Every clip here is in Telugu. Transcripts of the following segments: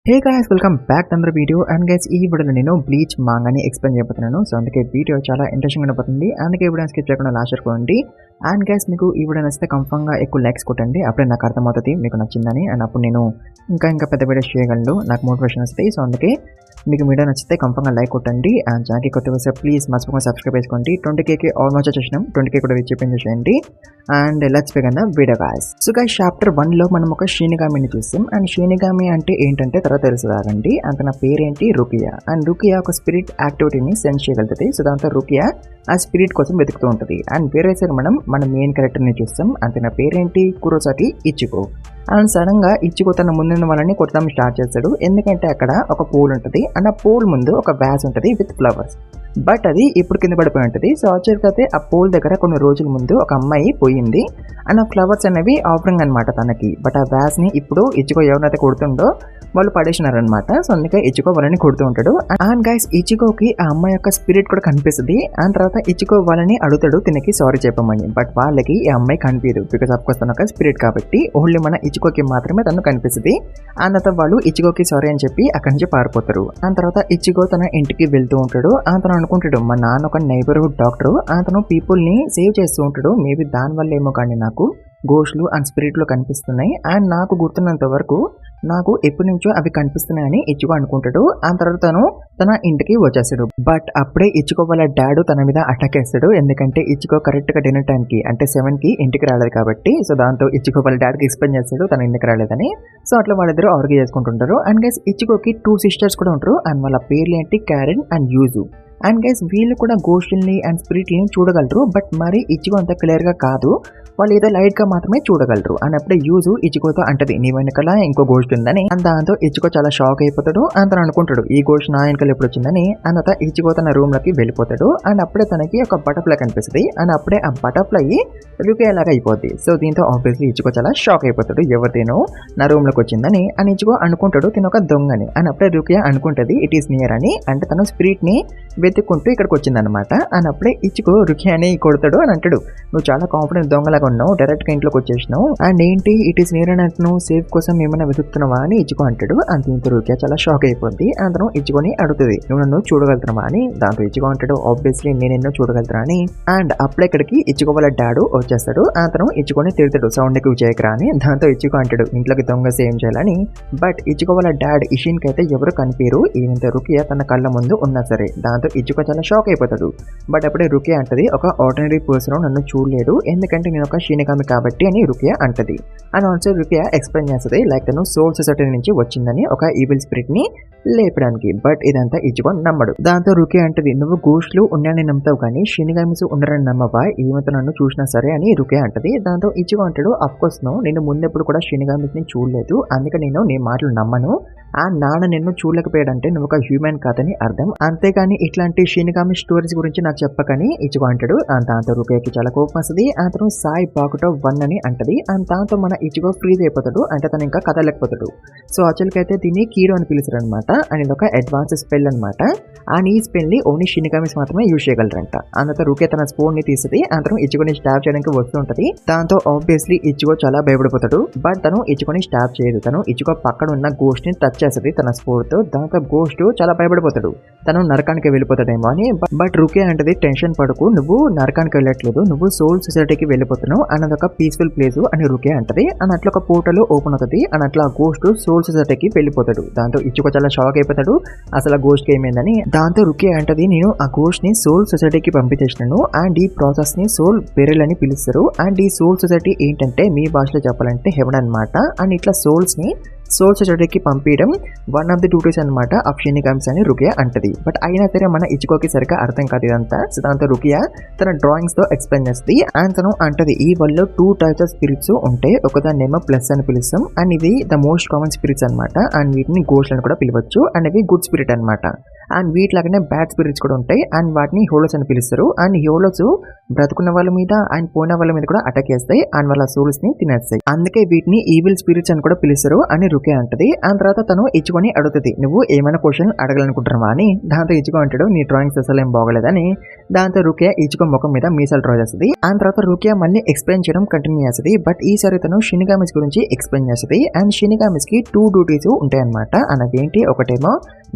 Hey guys welcome back to another video and guys ఈ వీడియోలో నేను బ్లీచ్ మాంగాని ఎక్స్ప్లెయిన్ చేయబోతున్నాను. సో అందుకే వీడియో చాలా ఇంట్రెస్టింగ్ ఉండబోతుంది. అందుకే వీడియో స్కిప్ చేయకుండా లాస్ట్ వరకు చూడండి. అండ్ గైస్ మీకు ఈ వీడియో నచ్చితే కన్ఫర్మ్గా ఎక్కువ లైక్స్ కొట్టండి, అప్పుడే నాకు అర్థమవుతుంది మీకు నచ్చిందని. అండ్ అప్పుడు నేను ఇంకా పెద్ద వీడియోస్ చేయగలను, నాకు మోటివేషన్ వస్తాయి. సో అందుకే మీకు వీడియో నచ్చితే కన్ఫర్మ్గా లైక్ కొట్టండి. అండ్ ఛానల్కి కొత్త వస్తే ప్లీజ్ మర్చిపోకుండా సబ్స్క్రైబ్ చేసుకోండి. 20K ఆల్మోస్ట్ వచ్చేసినాం, 20K కూడా చెప్పింది చేయండి. And let's begin the video guys. So guys chapter 1లో మనం ఒక షినిగామిని చూస్తాం. అండ్ షినిగామి అంటే ఏంటంటే తర్వాత తెలుసుదారండి. అంత నా పేరేంటి రుకియా. అండ్ రుకియా ఒక స్పిరిట్ యాక్టివిటీని సెన్స్ చేయగలుగుతుంది. సో దాంతో రుకియా ఆ స్పిరిట్ కోసం వెతుకుతూ ఉంటుంది. అండ్ వేరే సైడ్ మన మెయిన్ క్యారెక్టర్ని చూస్తాం. అంత నా పేరేంటి కురోసాకి ఇచికో. అండ్ సడన్ గా ఇచ్చికో తన ముందున్న వాళ్ళని కొట్టడం స్టార్ట్ చేస్తాడు. ఎందుకంటే అక్కడ ఒక పూల్ ఉంటుంది అండ్ ఆ పూల్ ముందు ఒక వ్యాస్ ఉంటుంది విత్ ఫ్లవర్స్. బట్ అది ఇప్పుడు కింద పడిపోయి ఉంటుంది. సో వచ్చేకైతే ఆ పూల్ దగ్గర కొన్ని రోజుల ముందు ఒక అమ్మాయి పోయింది అండ్ ఆ ఫ్లవర్స్ అనేవి ఆఫరింగ్ అనమాట తనకి. బట్ ఆ వ్యాస్ ని ఇప్పుడు ఇచ్చికో ఎవరైతే కొడుతుండో వాళ్ళు పడేసినారనమాట. సో అందుకే ఇచ్చికో వాళ్ళని కొడుతూ ఉంటాడు. అండ్ గైస్ ఇచ్చికోకి ఆ అమ్మాయి యొక్క స్పిరిట్ కూడా కనిపిస్తుంది. అండ్ తర్వాత ఇచ్చికో వాళ్ళని అడుగుతాడు తినకి సారీ చెప్పమని. బట్ వాళ్ళకి ఈ అమ్మాయి కనిపించదు, బికాస్ ఆఫ్ కోర్స్ తన ఒక స్పిరిట్ కాబట్టి ఓన్లీ మన ఇచ్చికోకి మాత్రమే తను కనిపిస్తుంది. అండ్ తర్వాత వాళ్ళు ఇచ్చికోకి సారీ అని చెప్పి అక్కడి నుంచి పారిపోతారు. అండ్ తర్వాత ఇచ్చికో తన ఇంటికి వెళ్తూ ఉంటాడు. అతను అనుకుంటాడు మా నాన్న ఒక నైబర్హుడ్ డాక్టర్, అతను పీపుల్ ని సేవ్ చేస్తూ ఉంటాడు. మేబీ దానివల్ల ఏమో కానీ నాకు గోస్ట్లు అండ్ స్పిరిట్లు కనిపిస్తున్నాయి. అండ్ నాకు గుర్తున్నంత వరకు నాకు ఎప్పటి నుంచో అవి కనిపిస్తున్నాయని ఇచ్చుకో అనుకుంటాడు. ఆ తర్వాత తను తన ఇంటికి వచ్చేస్తాడు. బట్ అప్పుడే ఇచ్చుకో వాళ్ళ డాడ్ తన మీద అటాక్ చేస్తాడు. ఎందుకంటే ఇచ్చుకో కరెక్ట్ గా డిన్నర్ టైం కి అంటే 7కి ఇంటికి రాలేదు కాబట్టి. సో దాంతో ఇచ్చుకో వాళ్ళ డాడ్ కి ఎక్స్ప్లెయిన్ చేస్తాడు తన ఇంటికి రాలేదని. సో అట్లా వాళ్ళిద్దరు ఆర్గ్యూ చేసుకుంటుంటారు. అండ్ గైస్ ఇచ్చుకోకి 2 సిస్టర్స్ కూడా ఉంటారు. అండ్ వాళ్ళ పేర్లు ఏంటి Karen and use. And guys వీళ్ళు కూడా గోస్ట్ని అండ్ స్పిరిట్ని చూడగలరు. బట్ మరి ఇచ్చికో అంత క్లియర్గా కాదు, వాళ్ళు ఏదో లైట్గా మాత్రమే చూడగలరు. అండ్ అప్పుడే యూజు ఇచ్చికోతో అంటది నీ వెనకాల ఇంకో గోస్ట్ ఉందని. అండ్ దాంతో ఇచ్చికో చాలా షాక్ అయిపోతాడు. అండ్ తను అనుకుంటాడు ఈ గోస్ట్ నా వెనకాల ఎప్పుడు వచ్చిందని. అండ్ తర్వాత ఇచ్చికో తన రూమ్ లోకి వెళ్ళిపోతాడు. అండ్ అప్పుడే తనకి ఒక బటర్ఫ్లై కనిపిస్తుంది. అండ్ అప్పుడే ఆ బటర్ఫ్లై రుకియా లాగా అయిపోద్ది. సో దీంతో ఆబ్వియస్లీ ఇచ్చికో చాలా షాక్ అయిపోతాడు, ఎవరితేనో నా రూమ్ లోకి వచ్చిందని. అండ్ ఇచ్చికో అనుకుంటాడు తిన ఒక దొంగని. అండ్ అప్పుడే రుకియా అనుకుంటది ఇట్ ఈస్ నియర్ అని. అంటే తను స్పిరిట్ ని వెతుక్కుంటూ ఇక్కడికి వచ్చిందనమాట. అని అప్పుడే ఇచ్చికో రుకియాని కొడతాడు. అని అంటాడు నువ్వు చాలా కాన్ఫిడెంట్ దొంగలాగా ఉన్నావు, డైరెక్ట్ గా ఇంట్లోకి వచ్చేసినావు. అండ్ ఏంటి ఇట్ ఈస్ నియర్ అని అంటున్నావు, సేఫ్ కోసం ఏమైనా వెతుకుతున్నావా అని ఇచ్చికో అంటాడు. అండ్ దీంతో రుకియా చాలా షాక్ అయిపోద్ది. అతను ఇచ్చికోని అడుగుతుంది నువ్వు నన్ను చూడగలుగుతున్నావా అని. దాంతో ఇచ్చికో అంటాడు ఆబ్వియస్లీ నేను ఎన్నో చూడగలుగుతా అని. అండ్ అప్పుడే ఇక్కడికి ఇచ్చికో వాళ్ళ డాడు వచ్చేస్తాడు. అతను ఇచ్చికోని తిడతాడు సౌండ్ ఎక్కువ చేయకరా అని. దాంతో ఇచ్చికో అంటాడు ఇంట్లోకి దొంగ సేమ్ చేయాలని. బట్ ఇచ్చికో వాళ్ళ డాడ్ ఇషిన్ కి అయితే ఎవరు కనిపించరు, ఈవెంత రుకియా తన కళ్ళ ముందు ఉన్నా సరే. దాంతో ఇచ్చికో చాలా షాక్ అయిపోతాడు. బట్ అప్పుడే రుకియా అంటది ఒక ఆర్డినరీ పర్సన్ నన్ను చూడలేడు, ఎందుకంటే నేను ఒక షినిగామి కాబట్టి అని రుకియా అంటది. అండ్ ఆల్సో రుకియా ఎక్స్ప్లెయిన్ చేస్తుంది లైక్ తను సోల్ సొసైటీ నుంచి వచ్చిందని ఒక ఈవిల్ స్పిరిట్ ని లేపడానికి. బట్ ఇదంతా ఇచ్చికో నమ్మడు. దాంతో రుకియా అంటది నువ్వు గోస్ట్లు ఉన్నాయని నమ్ముతావు కానీ షినిగామిస్ ఉండరని నమ్మవా, ఈమెతో నన్ను చూసినా సరే అని రుకియా అంటది. దాంతో ఇచ్చికో అంటాడు అఫ్ కోర్స్ నేను ముందెప్పుడు కూడా షినిగామిస్ ని చూడలేదు, అందుకే నేను నీ మాటలు నమ్మను. ఆ నాన్న నిన్ను చూడలేకపోయాడంటే నువ్వు ఒక హ్యూమన్ కాదని అర్థం, అంతేగాని ఇట్లాంటి షినిగామి స్టోరీస్ గురించి నాకు చెప్పకని ఇచ్చికో అంటాడు. దాంతో రుకియాకి చాలా కోపం వస్తుంది. అతను సాయి బాకుటో 1 అని అంటది. అండ్ దాంతో మన ఇచ్చికో ఫ్రీజ్ అయిపోతాడు, అంటే తను ఇంకా కదలేకపోతాడు. సో యాక్చువల్గా అయితే దీన్ని కీరో అని పిలుస్తారు అనమాట. అండ్ ఇది ఒక అడ్వాన్స్ స్పెల్ అనమాట. అండ్ ఈ స్పెల్ ని ఓన్లీ షినిగామిస్ మాత్రమే యూజ్ చేయగలరంట. అందుతో రుకియా తన స్పూన్ ని తీస్తుంది. అతను ఇచ్చికోని స్టాప్ చేయడానికి వస్తూ ఉంటది. దాంతో ఆబ్వియస్లీ ఇచ్చికో చాలా భయపడిపోతాడు. బట్ తను ఇచ్చికోని స్టాప్ చేయదు, తను ఇచ్చికో పక్కన ఉన్న గోస్ట్ ని టచ్ చేస్తుంది తన స్పోర్ట్ తో. దాంతో గోస్ట్ చాలా భయపడిపోతాడు, తను నరకానికి వెళ్ళిపోతాడేమో అని. బట్ రుకియా అంటది టెన్షన్ పడకు, నువ్వు నరకానికి వెళ్ళట్లేదు, నువ్వు సోల్ సొసైటీకి వెళ్ళిపోతున్నావు అన్నది ఒక పీస్ఫుల్ ప్లేస్ అని రుకియా అంటది. అని అట్లా ఒక పోర్టల్ ఓపెన్ అవుతుంది. అని అట్లా గోస్ట్ సోల్ సొసైటీకి వెళ్ళిపోతాడు. దాంతో ఇచ్చికో చాలా షాక్ అయిపోతాడు అసలు గోస్ట్ కి ఏమైందని. దాంతో రుకియా అంటది నేను ఆ గోస్ట్ ని సోల్ సొసైటీకి పంపించేసినాను. అండ్ ఈ ప్రాసెస్ ని సోల్ బెరెల్ అని పిలుస్తారు. అండ్ ఈ సోల్ సొసైటీ ఏంటంటే మీ భాషలో చెప్పాలంటే హెవెన్ అనమాట. అండ్ ఇట్లా సోల్స్ ని సోల్ సొసైటీకి పంపించడం వన్ ఆఫ్ ది డ్యూటీస్ అనమాట ఆఫ్ షినిగామిస్ అని రుకియా అంటది. బట్ అయినా సరే మన ఇచ్చికోకి సరిగ్గా అర్థం కాదు ఇదంతా. సో దాంతో రుకియా తన డ్రాయింగ్స్ తో ఎక్స్ప్లెయిన్ చేస్తుంది. అండ్ తను అంటది ఈ వరల్డ్ లో 2 టైప్స్ ఆఫ్ స్పిరిట్స్ ఉంటాయి, ఒకదాన్నేమో ప్లస్ అని పిలుస్తాం అండ్ ఇది ద మోస్ట్ కామన్ స్పిరిట్స్ అనమాట. అండ్ వీటిని గోస్ట్ అని కూడా పిలవచ్చు. అండ్ ఇవి గుడ్ స్పిరిట్ అనమాట. అండ్ వీటిలాగానే బ్యాడ్ స్పిరిట్స్ కూడా ఉంటాయి అండ్ వాటిని హోలోస్ అని పిలుస్తారు. అండ్ హోలోస్ బ్రతుకున్న వాళ్ళ మీద అండ్ పోయిన వాళ్ళ మీద కూడా అటాక్ చేస్తాయి అండ్ వాళ్ళ సోల్స్ ని తినేస్తాయి. అందుకే వీటిని ఈవిల్ స్పిరిట్స్ అని కూడా పిలుస్తారు అని రుకే అంటది. అండ్ తర్వాత తను ఇచ్చుకొని అడుగుతుంది, నువ్వు ఏమైనా క్వశ్చన్ అడగాలనుకుంటున్నావా అని. దాంతో ఇచ్చుకో అంటాడు, నీ డ్రాయింగ్స్ అసలు ఏం బాగోలేదని. దాంతో రుకియా ఇచ్చుకో ముఖం మీద మీసాలు డ్రా చేస్తుంది. అండ్ తర్వాత రుకియా మళ్ళీ ఎక్స్ప్లెయిన్ చేయడం కంటిన్యూ చేస్తుంది. బట్ ఈసారి తను షినిగామిస్ గురించి ఎక్స్ప్లెయిన్ చేస్తుంది. అండ్ షినిగామిస్ కి 2 డ్యూటీస్ ఉంటాయన్నమాట. అదేంటి, ఒకటేమో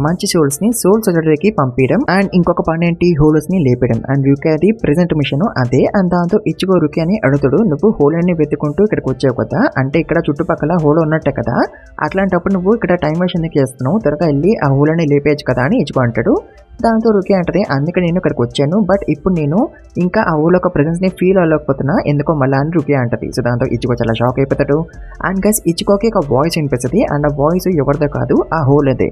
మంచి సోల్స్ ని సోల్ సొసైటీకి పంపించడం అండ్ ఇంకొక పని ఏంటి, హోలోస్ ని లేపడం. అండ్ రుకియాది ప్రెసెంట్ మిషన్ అదే. అండ్ దాంతో ఇచ్చుకో రుకియాని అడుగుతాడు, నువ్వు హోలోని వెతుకుంటూ ఇక్కడికి వచ్చావు కదా, అంటే ఇక్కడ చుట్టుపక్కల హోలో ఉన్నట్టే కదా, అట్లాంటప్పుడు నువ్వు ఇక్కడ టైం మెషిన్ చేస్తున్నావు, త్వరగా వెళ్ళి ఆ హోలోని లేపేయచ్చు కదా అని ఇచ్చుకో అంటాడు. దాంతో రుకియా అంటది, అందుకే నేను ఇక్కడికి వచ్చాను, బట్ ఇప్పుడు నేను ఇంకా ఆ హోల్ యొక్క ప్రెజెన్స్ ని ఫీల్ అవ్వలేకపోతున్నా, ఎందుకో మళ్ళీ అని రుకియా అంటది. సో దాంతో ఇచ్చుకో చాలా షాక్ అయిపోతాడు. అండ్ గైస్ ఇచ్చుకోకి ఒక వాయిస్ వినిపిస్తుంది. అండ్ ఆ వాయిస్ ఎవరిదో కాదు, ఆ హోల్ అదే.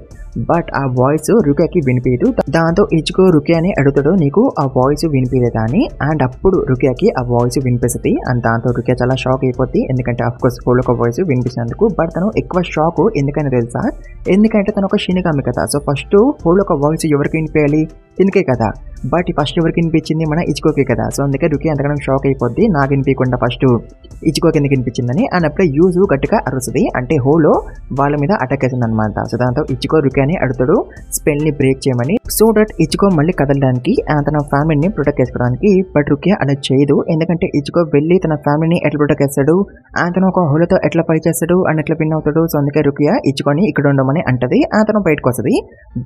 బట్ ఆ వాయిస్ రుకియాకి వినిపించదు. దాంతో ఇచ్చుకో రుకియాని అడుగుతాడు, నీకు ఆ వాయిస్ వినిపించలేదా అని. అండ్ అప్పుడు రుకియాకి ఆ వాయిస్ వినిపిస్తుంది. అండ్ దాంతో రుకియా చాలా షాక్ అయిపోద్ది, ఎందుకంటే ఆఫ్ కోర్స్ హోల్ ఒక వాయిస్ వినిపిస్తున్నందుకు. బట్ తను ఎక్కువ షాక్ ఎందుకని తెలుసా, ఎందుకంటే తను ఒక షినిగామి కదా. సో ఫస్ట్ హోల్ ఒక వాయిస్ ఎవరికి వినిపించాలి, తినకే కదా. బట్ ఫస్ట్ ఎవరికి వినిపించింది, మన ఇచ్చుకోకే కదా. సో అందుకే రుకి అంతకన్నా షాక్ అయిపోద్ది, నాకు వినిపించకుండా ఫస్ట్ ఇచ్చుకోకి ఎందుకు వినిపించిందని. అండ్ అప్పుడే యూజు గట్టిగా అరుస్తుంది, అంటే హోలో వాళ్ళ మీద అటాక్ అవుతుంది అనమాట. సో దాంతో ఇచ్చుకో రుకి అని అడుగుతాడు స్పెల్ ని బ్రేక్ చేయమని, సో దట్ ఇచ్చుకో మళ్ళీ కదలడానికి తన ఫ్యామిలీని ప్రొటెక్ట్ చేసుకోవడానికి. బట్ రుకి అలా చేయదు, ఎందుకంటే ఇచ్చుకో వెళ్ళి తన ఫ్యామిలీని ఎట్లా ప్రొటెక్ట్ చేస్తాడు, తను ఒక హోలోతో ఎట్లా ఫైట్ చేస్తాడు అండ్ ఎట్లా పిన్ అవుతాడు. సో అందుకే రుకియా ఇచ్చుకొని ఇక్కడ ఉండమని అంటది. తను బయటకు వస్తుంది.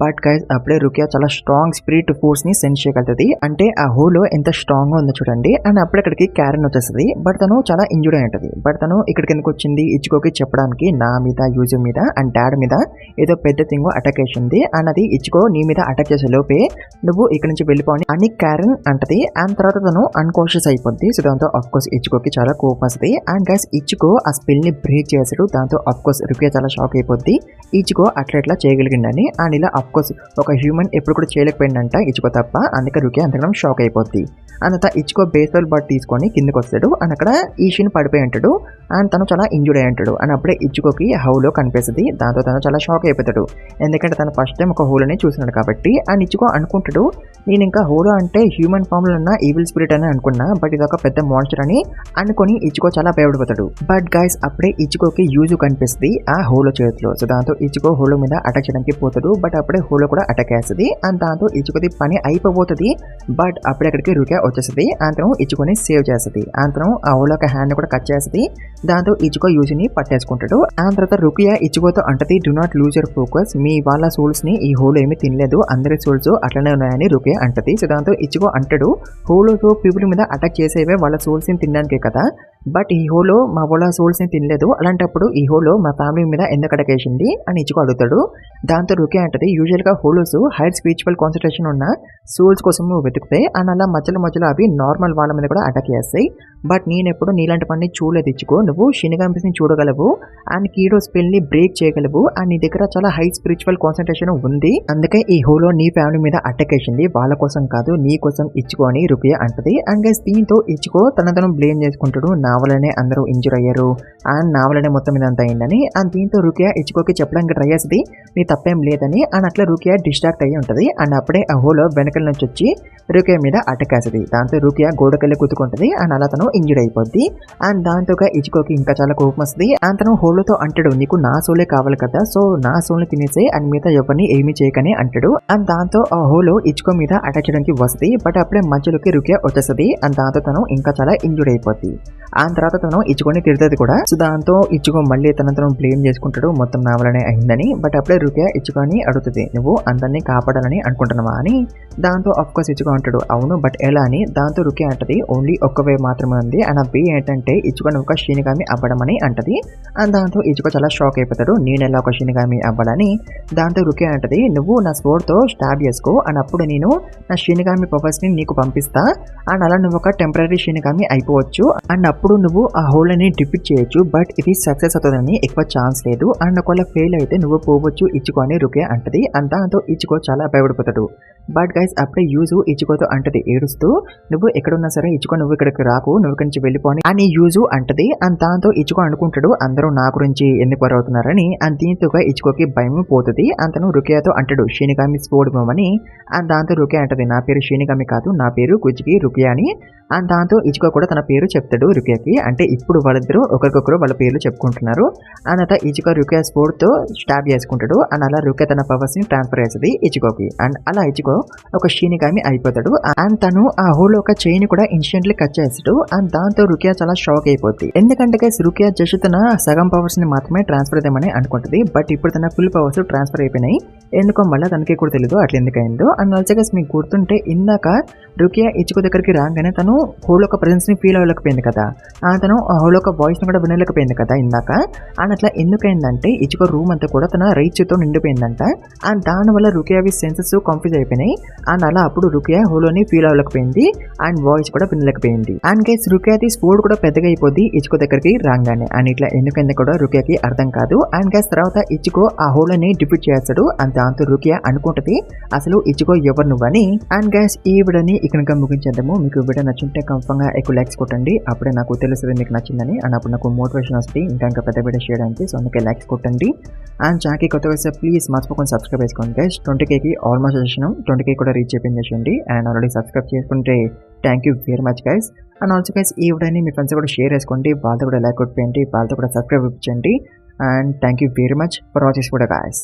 బట్ గైస్ అప్పుడే రుకియా చాలా స్ట్రాంగ్ స్పిరిట్ ఫోర్స్ ని సెన్స్ చేయగలుగుతుంది, అంటే ఆ హోలో ఎంత స్ట్రాంగ్ గా ఉందో చూడండి. అండ్ అప్పుడు ఇక్కడికి క్యారెన్ వచ్చేస్తుంది. బట్ తను చాలా ఇంజూర్ అయి ఉంటుంది. బట్ తను ఇక్కడికి ఎందుకు వచ్చింది, ఇచ్చుకోకి చెప్పడానికి నా మీద యూజ్ మీద అండ్ డాడ్ మీద ఏదో పెద్ద థింగ్ అటాక్ చేసింది అన్నది ఇచ్చుకో నీ మీద అటాక్ చేసే లోపే నువ్వు ఇక్కడ నుంచి వెళ్ళిపోని అని క్యారెన్ అంటది. అండ్ తర్వాత తను అన్కాన్షియస్ అయిపోద్ది. సో దాంతో ఆఫ్ కోర్స్ ఇచ్చుకోకి చాలా కోపం వస్తుంది. అండ్ గైస్ ఇచ్చుకో ఆ స్పెల్ ని బ్రేక్ చేశాడు. దాంతో ఆఫ్ కోర్స్ రుకియా చాలా షాక్ అయిపోద్ది, ఇచ్చుకో అట్లా ఎట్లా చేయగలిగిందని. అండ్ ఇలా ఆఫ్ కోర్స్ ఒక హ్యూమన్ ఎప్పుడు కూడా చేయలేకపోయిందంట ఇచ్చుకో తప్ప, అందుకే రుకియా అంతకన్నా షాక్ అయిపోద్ది. అంత ఇచ్చుకో బేస్బాల్ బాట్ తీసుకొని కిందకి వస్తాడు. అండ్ అక్కడ ఈషిన్ పడిపోయి ఉంటాడు అండ్ తను చాలా ఇంజూర్ అయి ఉంటాడు. అండ్ అప్పుడే ఇచ్చుకోకి హౌలో కనిపిస్తుంది. దాంతో తను చాలా షాక్ అయిపోతాడు, ఎందుకంటే తను ఫస్ట్ టైం ఒక హోలోని చూసినాడు కాబట్టి. అండ్ ఇచ్చుకో అనుకుంటాడు, నేను ఇంకా హోలో అంటే హ్యూమన్ ఫామ్ లో ఉన్న ఈవిల్ స్పిరిట్ అని అనుకున్నా, బట్ ఇది ఒక పెద్ద మాన్స్టర్ అని అనుకుని ఇచ్చుకో చాలా భయపడిపోతాడు. బట్ గైస్ అప్పుడే ఇచ్చుకోకి యూజు కనిపిస్తుంది ఆ హోలో చేతిలో. సో దాంతో ఇచ్చుకో హోలో మీద అటాక్ చేయడానికి పోతాడు. బట్ అప్పుడే హోలో కూడా అటాక్ చేస్తుంది. అండ్ దాంతో ఇచ్చుకోది పని అయిపోతుంది. బట్ అప్పుడే అక్కడికి రుకియా వచ్చేస్తుంది. అంతను ఇచ్చుకొని సేవ్ చేస్తుంది. అంతను ఆ హోలో ఒక హ్యాండ్ కూడా కట్ చేస్తుంది. దాంతో ఇచ్చుకో యూజ్ని పట్టేసుకుంటాడు. ఆ తర్వాత రుకియా ఇచ్చుకోతో అంటది, do not lose your focus, మీ వాళ్ళ సోల్స్ ని ఈ హోలో ఏమి తినలేదు, అందరి సోల్స్ అట్లనే ఉన్నాయని రుకియా అంటది. సో దాంతో ఇచ్చుకో అంటాడు, హోలోతో పీపుల్ మీద అటాక్ చేసేవే వాళ్ళ సోల్స్ ని తినడానికే కదా, బట్ ఈ హోలో మా వాళ్ళ సోల్స్ ని తినలేదు, అలాంటప్పుడు ఈ హోలో మా ఫ్యామిలీ మీద ఎందుకు అటాక్ చేసింది అని ఇచ్చుకో అడుగుతాడు. దాంతో రుకియా అంటది, యూజువల్ గా హోలోస్ హైర్ స్పిరిచువల్ కాన్సన్ట్రేషన్ ఉన్న సోల్స్ కోసం వెతుకుతాయి అండ్ అలా మధ్యలో అవి నార్మల్ వాళ్ళ మీద కూడా అటాక్ చేస్తాయి. బట్ నేను ఎప్పుడు నీలాంటి పని చూడలేదు ఇచ్చుకో, నువ్వు షినిగామిస్ ని చూడగలవు అండ్ కీడో స్పెల్ ని బ్రేక్ చేయగలవు అండ్ నీ దగ్గర చాలా హై స్పిరిచువల్ కాన్సన్ట్రేషన్ ఉంది, అందుకే ఈ హోలో నీ ఫ్యామిలీ మీద అటాక్ చేసింది, వాళ్ళ కోసం కాదు నీ కోసం ఇచ్చుకో అని రుకియా అంటది. అండ్ గైస్ దీంతో ఇచ్చుకో తను బ్లేమ్ చేసుకుంటాడు, నా వల్లనే అందరూ ఇంజూర్ అయ్యారు అండ్ నా వల్లనే మొత్తం మీద అంత అయిందని. అండ్ దీంతో రుకియా ఇచ్చుకోకి చెప్పడానికి ట్రై చేస్తుంది నీ తప్పేం లేదని. అండ్ అట్లా రుకియా డిస్ట్రాక్ట్ అయ్యి ఉంటది. అండ్ అప్పుడే ఆ హోలో వెనకల నుంచి వచ్చి రుకియా మీద అటాక్ చేస్తుంది. దాంతో రుకియా గోడకెళ్ళి కుతుకుంటది అండ్ అలా తను ఇంజూర్ అయిపోద్ది. అండ్ దాంతో ఇచ్చుకోకి ఇంకా చాలా కోపం వస్తుంది. అండ్ తను హోలోతో అంటాడు, నీకు నా సోలే కావాలి కదా, సో నా సోల్ని తినేసే అండ్ మిగతా ఎవరిని ఏమీ చేయకని అంటాడు. అండ్ దాంతో ఆ హోలో ఇచ్చుకో మీద అటాక్ చేయడానికి వస్తుంది. బట్ అప్పుడే మధ్యలోకి రుకియా వచ్చేస్తుంది అండ్ దాంతో తను ఇంకా చాలా ఇంజూర్ అయిపోద్ది. ఆ తర్వాత తను ఇచ్చుకొని తిడుతుంది కూడా. సో దాంతో ఇచ్చుకో మళ్ళీ తను బ్లేమ్ చేసుకుంటాడు, మొత్తం నా వల్లనే అయిందని. బట్ అప్పుడే రుకియా ఇచ్చుకొని అడుగుతుంది, నువ్వు అందరినీ కాపాడాలని అనుకుంటున్నావా అని. దాంతో ఆఫ్ కోర్స్ ఇచ్చుకో అంటాడు, అవును బట్ ఎలా అని. దాంతో రుకియా అంటది, ఓన్లీ ఒక్క వే మాత్రమే ఉంది అండ్ ఆ వే ఏంటంటే ఇచ్చుకొని ఒక షినిగామి అవ్వడమని అంటది. అండ్ దాంతో ఇచ్చుకో చాలా షాక్ అయిపోతాడు, నేను ఎలా ఒక షినిగామి అవ్వాలని. దాంతో రుకియా అంటది, నువ్వు నా స్వోర్డ్ తో స్టాబ్ చేసుకో అండ్ అప్పుడు నేను నా షినిగామి పవర్స్ ని నీకు పంపిస్తా అండ్ అలా నువ్వు ఒక టెంపరీ షినిగామి అయిపోవచ్చు అండ్ అప్పుడు అప్పుడు నువ్వు ఆ హోల్ అని డిఫీట్ చేయొచ్చు. బట్ ఇది సక్సెస్ అవుతుందని ఎక్కువ ఛాన్స్ లేదు. అండ్ ఒకవేళ ఫెయిల్ అయితే నువ్వు పోవచ్చు ఇచ్చుకో అని రుకే అంటది. అండ్ దాంతో ఇచ్చుకో చాలా భయపడిపోతాడు. బట్ గైస్ అప్పుడే యూజు ఇచ్చుకోతో అంటది ఏడుస్తూ, నువ్వు ఎక్కడున్నా సరే ఇచ్చుకో, నువ్వు ఇక్కడికి రాకు, నువ్వు ఇక్కడి నుంచి వెళ్ళిపోని అని యూజు అంటది. అండ్ దాంతో ఇచ్చుకో అనుకుంటాడు అందరూ నా గురించి ఎందుకు వర అవుతున్నారని. అండ్ దీంతో ఇచ్చుకోకి భయం పోతుంది. అంతను రుకియాతో అంటాడు షినిగామి స్పోర్డ్ అని. అండ్ దాంతో రుకియా అంటది నా పేరు షినిగామి కాదు, నా పేరు కుజికి రుకియా అని. అండ్ దాంతో ఇచ్చుకో కూడా తన పేరు చెప్తాడు రుకియాకి. అంటే ఇప్పుడు వాళ్ళిద్దరూ ఒకరికొకరు వాళ్ళ పేర్లు చెప్పుకుంటున్నారు. అండ్ అత ఇచ్చుకో రుకియా స్పోర్డ్ తో స్టాప్ చేసుకుంటాడు. అండ్ అలా రుకియా తన పవర్స్ ని ట్రాన్స్ఫర్ చేస్తుంది ఇచ్చుకోకి. అండ్ అలా ఇచ్చుకో ఒక షినిగామి అయిపోతాడు. అండ్ తను ఆ హోల్ ఒక చైన్ కూడా ఇన్స్టెంట్లీ కట్ చేస్తాడు. అండ్ దాంతో రుకియా చాలా షాక్ అయిపోద్ది. ఎందుకంటే గైస్ రుకియా జస్ట్ తన సగం పవర్స్ ని మాత్రమే ట్రాన్స్ఫర్ చేద్దామని అనుకుంటుంది. బట్ ఇప్పుడు తన ఫుల్ పవర్స్ ట్రాన్స్ఫర్ అయిపోయినాయి. ఎందుకో మళ్ళీ తనకి కూడా తెలియదు అట్లా ఎందుకైందో. అండ్ ఆల్సో గైస్ మీకు గుర్తుంటే ఇందాక రుకియా ఇచ్చుకో దగ్గరికి రాగానే తను హోల్ ఒక ప్రెజెన్స్ ని ఫీల్ అవ్వలేకపోయింది కదా. తను ఆ హోల్ ఒక వాయిస్ ని కూడా వినలేకపోయింది కదా ఇందాక. అండ్ అట్లా ఎందుకైందంటే ఇచ్చుకో రూమ్ అంతా కూడా తన రైట్స్ తో నిండిపోయిందంట. అండ్ దానివల్ల రుకియావి సెన్సెస్ కన్ఫ్యూజ్ అయిపోయినాయి. అండ్ అలా అప్పుడు రుకియా హోలోని ఫీల్ అవ్వలేకపోయింది. అండ్ వాయిస్ కూడా వినలేకపోయింది. అండ్ గైస్ రుకియాది స్పోర్డ్ కూడా పెద్దగా అయిపోద్ది ఇచ్చుకో దగ్గరికి రాగానే. అండ్ ఇట్లా ఎందుకైంది కూడా రుకియాకి అర్థం కాదు. అండ్ గైస్ తర్వాత ఇచ్చుకో ఆ హోలని డిఫీట్ చేస్తాడు. అండ్ దాంతో రుకియా అనుకుంటది అసలు ఇచ్చుకో ఎవరు నువ్వని. అండ్ గైస్ ఈ వీడియోని ఇక్కడ ముగించేద్దాము. మీకు వీడియో నచ్చుంటే కంఫర్మ్ గా ఎక్కువ లైక్స్ కొట్టండి. అప్పుడే నాకు తెలుస్తుంది మీకు నచ్చిందని. అండ్ అప్పుడు నాకు మోటివేషన్ వస్తుంది ఇంకా పెద్ద వీడియో చేయడానికి. సో అందుకే లైక్స్ కొట్టండి. అండ్ ఛానల్కి కొత్తగా వస్తే ప్లీజ్ మర్చిపోకుండా సబ్స్క్రైబ్ చేసుకోండి గైస్. 20Kకి ఆల్మోస్ట్ వచ్చేసినాం. 20K కూడా రీచ్ చేయండి. అండ్ ఆల్రెడీ సబ్స్క్రైబ్ చేసుకుంటే thank you very much guys. And also guys ఈ వీడియోని మీ ఫ్రెండ్స్ కూడా షేర్ చేసుకోండి. వాళ్ళతో కూడా లైక్ కొట్టిపోయండి, వాళ్ళతో కూడా సబ్స్క్రైబ్ ఇప్పించండి. And thank you very much for watching కూడా గైస్.